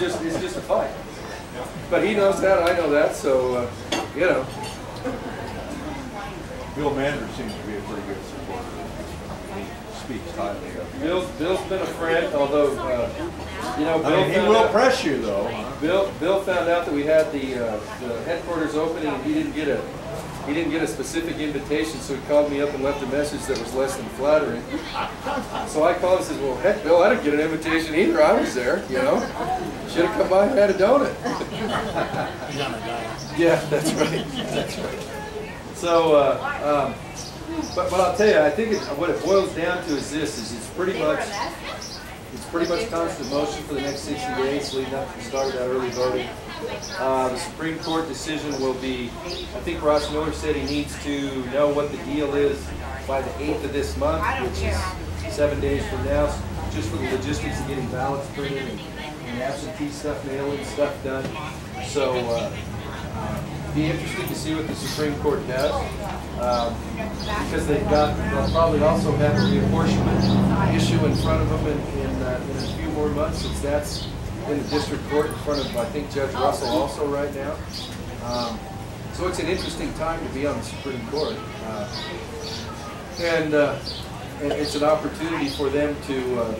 just a fight. But he knows that, I know that, so you know. Bill Mander seems to be a pretty good supporter. He speaks highly of him. Bill's been a friend, although you know, Bill he will press you though. Bill found out that we had the headquarters opening, and he didn't get a specific invitation, so he called me up and left a message that was less than flattering. So I called and said, "Well, heck, Bill, I didn't get an invitation either. I was there, you know. Should have come by and had a donut." He's on a diet. Yeah, that's right. That's right. So, but I'll tell you, I think what it boils down to is this: it's pretty much constant motion for the next 60 days, leading up to the start of that early voting. The Supreme Court decision will be, I think Ross Miller said he needs to know what the deal is by the 8th of this month, which is 7 days from now, just for the logistics of getting ballots printed and absentee stuff, mail-in stuff done. So, be interesting to see what the Supreme Court does, because they'll probably also have a reapportionment issue in front of them in a few more months, since that's in the district court in front of, I think, Judge Russell also right now. So it's an interesting time to be on the Supreme Court, and it's an opportunity for them to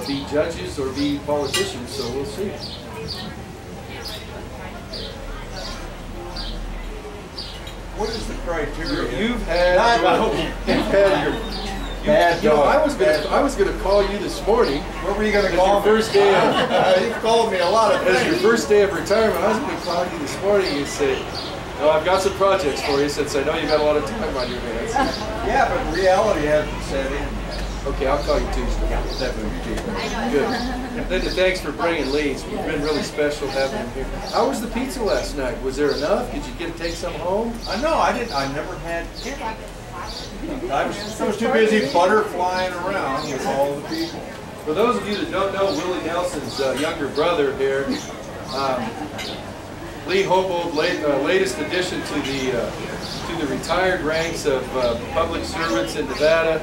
be judges or be politicians. So we'll see. What is the criteria? You've had your bad dog. I was gonna call you this morning. What were you gonna call me? First day of, you've called me a lot of things. As your first day of retirement, I was gonna call you this morning and say, "Oh, I've got some projects for you," since I know you've got a lot of time on your hands. Yeah, but reality hasn't set in yet. Okay, I'll call you Tuesday. That would be good. Linda, thanks for bringing leads. It's been really special having him here. How was the pizza last night? Was there enough? Did you get to take some home? No, I didn't. I never had. I was too busy butterflying around with all the people. For those of you that don't know Willie Nelson's younger brother here, Lee Hobold, latest addition to the retired ranks of public servants in Nevada.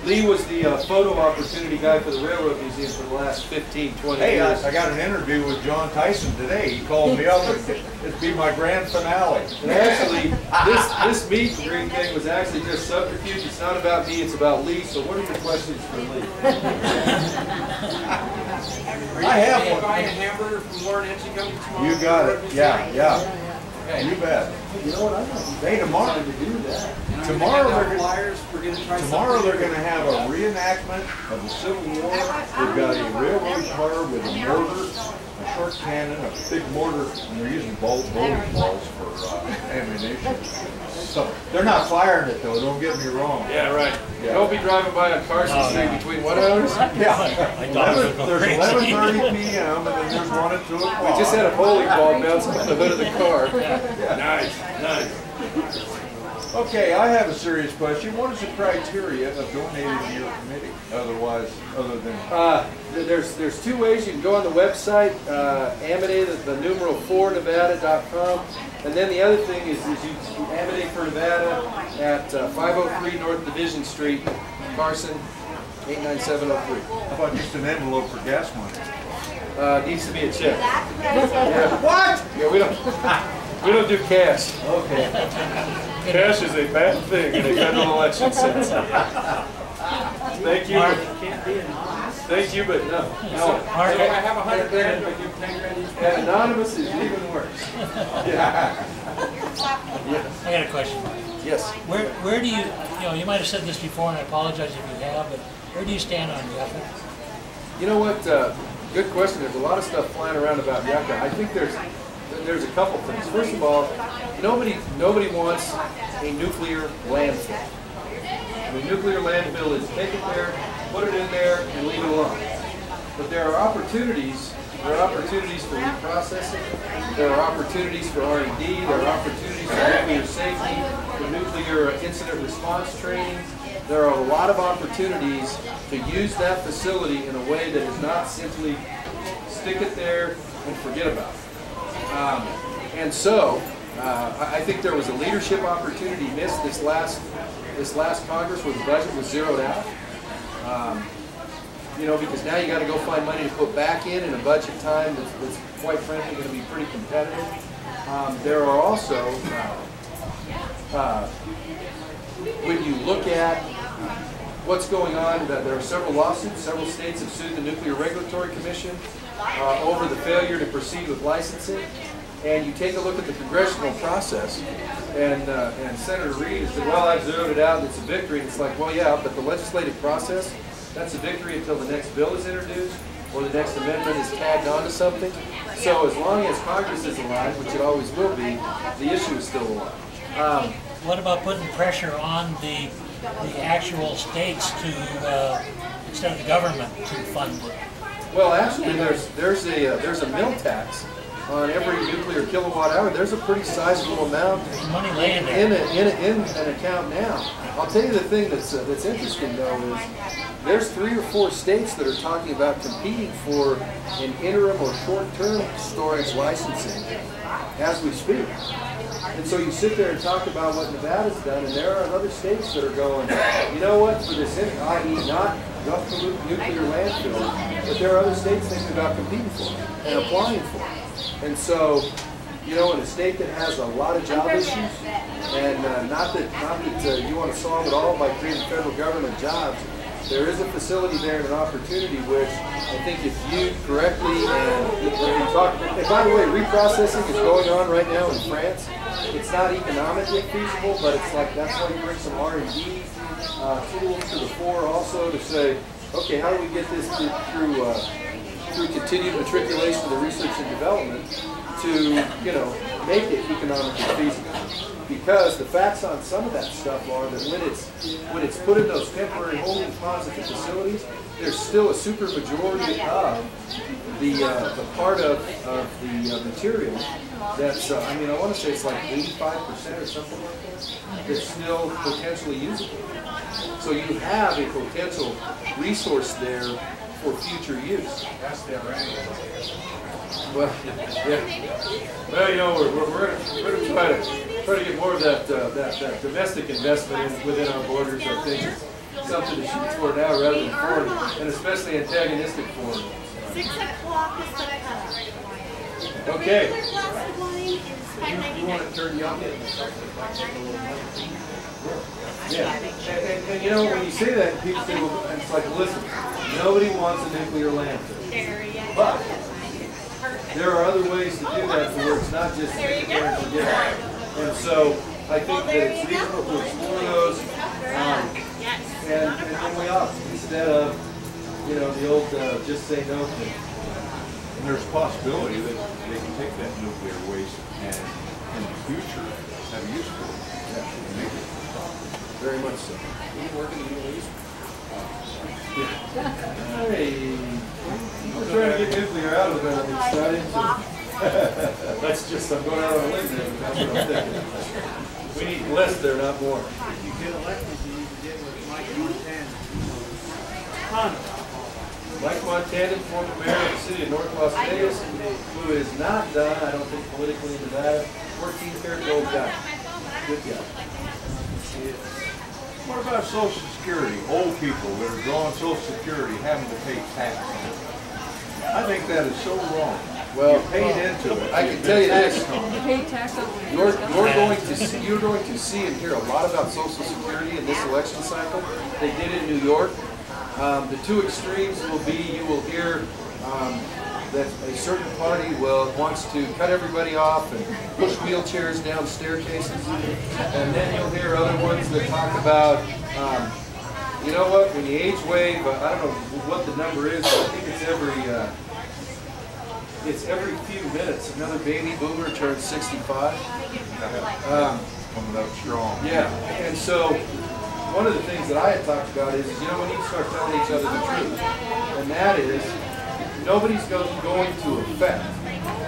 Lee was the photo opportunity guy for the Railroad Museum for the last 15, 20 years. I got an interview with John Tyson today. He called me up and it'd be my grand finale. And actually, this meet and greet thing was actually just subterfuge. It's not about me, it's about Lee. So what are your questions for Lee? I have one. Buying a hamburger from Warren Hensley Company tomorrow? You got it. Yeah, yeah. Okay. You bet. You know what? I'm not tomorrow to do that. Tomorrow they're going to have a reenactment of the Civil War. They've got a railroad car with a mortar, a short cannon, a big mortar, and they're using bowling balls for ammunition. So they're not firing it though. Don't get me wrong. Yeah, right. Yeah. Don't be driving by on Carson Street between what hours? Yeah. There's 11:30 p.m. and then there's one at 2 o'clock. We just had a bowling ball bounce off the hood of the car. Yeah. Nice, nice. Okay, I have a serious question. What is the criteria of donating to your committee? Other than there's two ways. You can go on the website, Amodei, the numeral 4nevada.com, and then the other thing is you Amodei for Nevada at 503 North Division Street, Carson, 89703. How about just an envelope for gas money? Needs to be a check. Yeah. What? Yeah, we don't do cash. Okay. Cash is a bad thing in a federal election sense. Thank you. Thank you, but no. I have 100 grand. Do I give 10 grand each? And anonymous is even worse. Yeah. Yes. I got a question. Yes. Where do you you might have said this before, and I apologize if you have, but where do you stand on Yucca? You know what? Good question. There's a lot of stuff flying around about Yucca. I think there's a couple things. First of all, nobody wants a nuclear landfill. The nuclear landfill is take it there, put it in there, and leave it alone. But there are opportunities. There are opportunities for reprocessing. There are opportunities for R&D. There are opportunities for nuclear safety, for nuclear incident response training. There are a lot of opportunities to use that facility in a way that is not simply stick it there and forget about it. And so, I think there was a leadership opportunity missed this last Congress where the budget was zeroed out. You know, because now you got to go find money to put back in a budget time that's quite frankly going to be pretty competitive. There are also, when you look at what's going on, there are several lawsuits. Several states have sued the Nuclear Regulatory Commission over the failure to proceed with licensing. And you take a look at the congressional process, and Senator Reid has said, well, I've zeroed it out, and it's a victory. And it's like, well, yeah, but the legislative process, that's a victory until the next bill is introduced or the next amendment is tagged onto something. So as long as Congress is alive, which it always will be, the issue is still alive. What about putting pressure on the actual states to, instead of the government, to fund it? Well, actually, there's a mill tax on every nuclear kilowatt hour. There's a pretty sizable amount There's money laying there. in an account now. I'll tell you the thing that's interesting though is there's 3 or 4 states that are talking about competing for an interim or short-term storage licensing as we speak. And so you sit there and talk about what Nevada's done, and there are other states that are going, you know what, for this, i.e. not the nuclear landfill, but there are other states thinking about competing for it and applying for it. And so, you know, in a state that has a lot of job issues, and not that you want to solve it all by creating federal government jobs, there is a facility there and an opportunity which I think if viewed correctly and talk. And by the way, reprocessing is going on right now in France. It's not economically feasible, but it's like that's why you bring some R&D tools to the fore also to say, okay, how do we get this through continued matriculation of the research and development to, you know, make it economically feasible? Because the facts on some of that stuff are that when it's put in those temporary holding ponds at the facilities, there's still a super majority of the part of the material that's, I mean, I want to say it's like 85% or something like that, that's still potentially usable. So you have a potential resource there for future use. That's the right. Well, yeah. Well, you know, we're going to try to get more of that domestic investment within our borders. I think it's something to shoot for now rather than foreign, and especially antagonistic foreign. 6 o'clock is the cutoff. Okay. You want to turn young in? Yeah. And you know, when you say that, people say, well, it's like, listen, nobody wants a nuclear landfill. But there are other ways to do that where it's not just sit there and forget it. And so I think that it's reasonable to explore those. And then we ought, instead of, you know, the old just say no thing. And there's a possibility that they can take that nuclear waste and in the future have use for it. Yeah. Make it stop. Very much so. You work in the Middle East? Hey, we're trying to get nuclear out of there. It's not into. That's just, I'm going out on a limb there, but that's what I'm thinking. We need less there, not more. If you get elected, you need to get with Mike Montana. Mike Montana, former mayor of the city of North Las Vegas, who is not done, I don't think, politically in Nevada. 14-year-old guy. Good guy. What about Social Security? Old people that are drawing Social Security having to pay tax on it. I think that is so wrong. Well, you paid into it. I can tell you this. You pay tax on it. You're going to see and hear a lot about Social Security in this election cycle. They did it in New York. The two extremes will be, you will hear that a certain party wants to cut everybody off and push wheelchairs down staircases. And then you'll hear other ones that talk about, you know what, when the age wave, I don't know what the number is, but I think it's every few minutes another baby boomer turns 65. Coming up strong. Yeah, and so one of the things that I had talked about is, you know, we need to start telling each other the truth. And that is, nobody's going to affect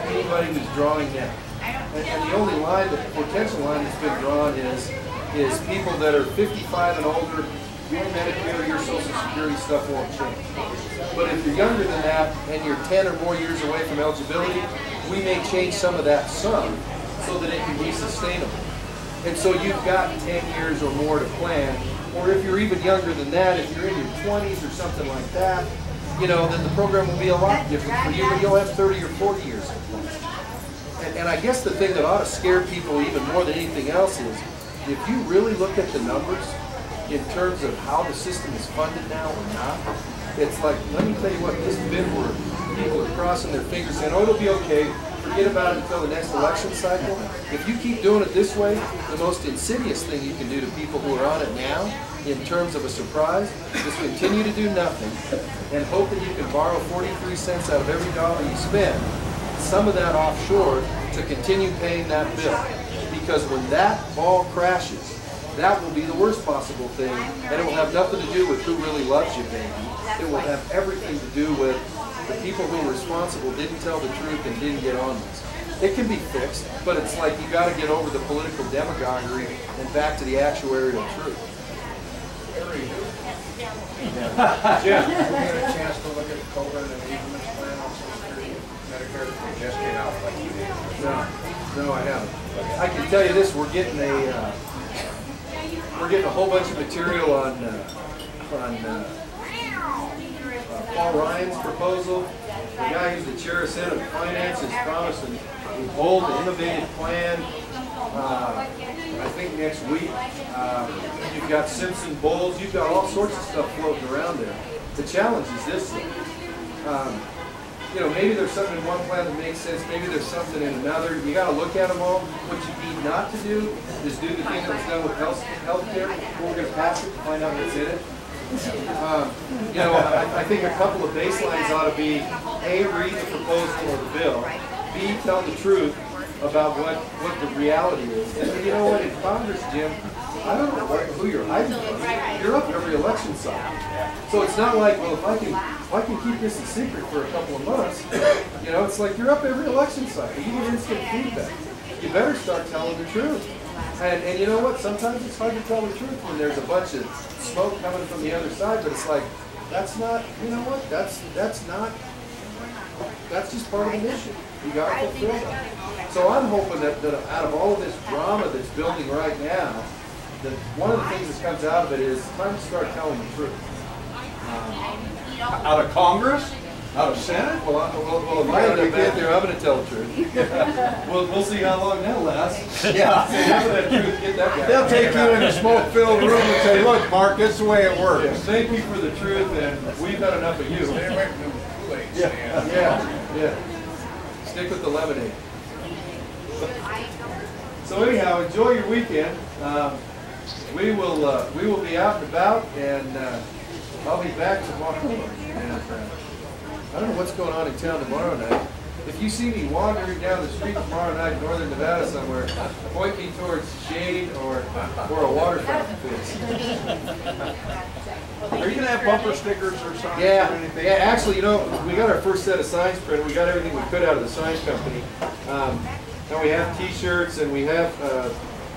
anybody who's drawing down. And the only line, the potential line that's been drawn is people that are 55 and older, your Medicare, your Social Security stuff won't change. But if you're younger than that and you're 10 or more years away from eligibility, we may change some of that sum so that it can be sustainable. And so you've got 10 years or more to plan. Or if you're even younger than that, if you're in your 20s or something like that, you know, then the program will be a lot different for you, but you'll have 30 or 40 years. And I guess the thing that ought to scare people even more than anything else is, if you really look at the numbers in terms of how the system is funded now or not, it's like, let me tell you what, this bit where people are crossing their fingers saying, oh, it'll be okay, forget about it until the next election cycle. If you keep doing it this way, the most insidious thing you can do to people who are on it now, in terms of a surprise, is continue to do nothing and hope that you can borrow 43 cents out of every dollar you spend, some of that offshore, to continue paying that bill. Because when that ball crashes, that will be the worst possible thing, and it will have nothing to do with who really loves you, baby. It will have everything to do with the people who are responsible didn't tell the truth and didn't get on this. It can be fixed, but it's like you got to get over the political demagoguery and back to the actuarial truth. Jim, have you had a chance to look at the COVID and evenings plan on Social Security? Medicare that just came out like you did? No, I haven't. I can tell you this: we're getting a whole bunch of material on Paul Ryan's proposal. The guy who's the chair of Senate Finance is promising a bold, innovative plan. I think next week. You've got Simpson Bowles. You've got all sorts of stuff floating around there. The challenge is this thing. You know, maybe there's something in one plan that makes sense. Maybe there's something in another. You got to look at them all. What you need not to do is do the thing that was done with healthcare. We're going to pass it to find out what's in it. You know, I think a couple of baselines ought to be: A, read the proposal or the bill. B, tell the truth about what the reality is. And you know what? In Congress, Jim, I don't know who you're hiding from. You're up every election cycle. So it's not like, well, if I can keep this a secret for a couple of months, you know, it's like you're up every election cycle. You get instant feedback. You better start telling the truth. And you know what? Sometimes it's hard to tell the truth when there's a bunch of smoke coming from the other side, but it's like, that's not, you know what? That's just part of the mission. You got to fulfill that. So I'm hoping that out of all of this drama that's building right now, that one of the things that comes out of it is time to start telling the truth. Out of Congress? Out of Senate? Well, if I end up get there, I'm going to tell the truth. We'll see how long that lasts. Yeah. Say, half of that truth, get that guy. They'll take you in a smoke-filled room and say, look, Mark, this is the way it works. Yeah, thank you for the truth, and we've had enough of you. Stay away from the Kool-Aid stand. Yeah. Stick with the lemonade. So anyhow, enjoy your weekend. We will be out and about, and I'll be back tomorrow. And, I don't know what's going on in town tomorrow night. If you see me wandering down the street tomorrow night in northern Nevada somewhere, point me towards shade or a water fountain fix. Are you going to have bumper stickers or something? Yeah, or anything? yeah. Actually, you know, we got our first set of signs printed. We got everything we could out of the sign company. And we have T-shirts and we have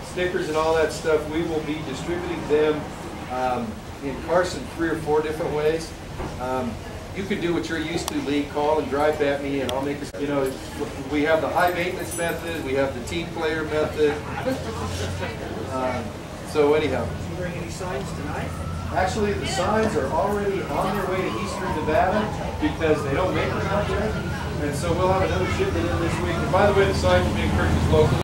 stickers and all that stuff. We will be distributing them in Carson 3 or 4 different ways. You can do what you're used to, Lee. Call and drive at me, and I'll make a, you know, we have the high maintenance method, we have the team player method. So anyhow. Did you bring any signs tonight? Actually, the signs are already on their way to eastern Nevada because they don't make them out there. And so we'll have another shipment in this week. And by the way, the signs are being purchased locally.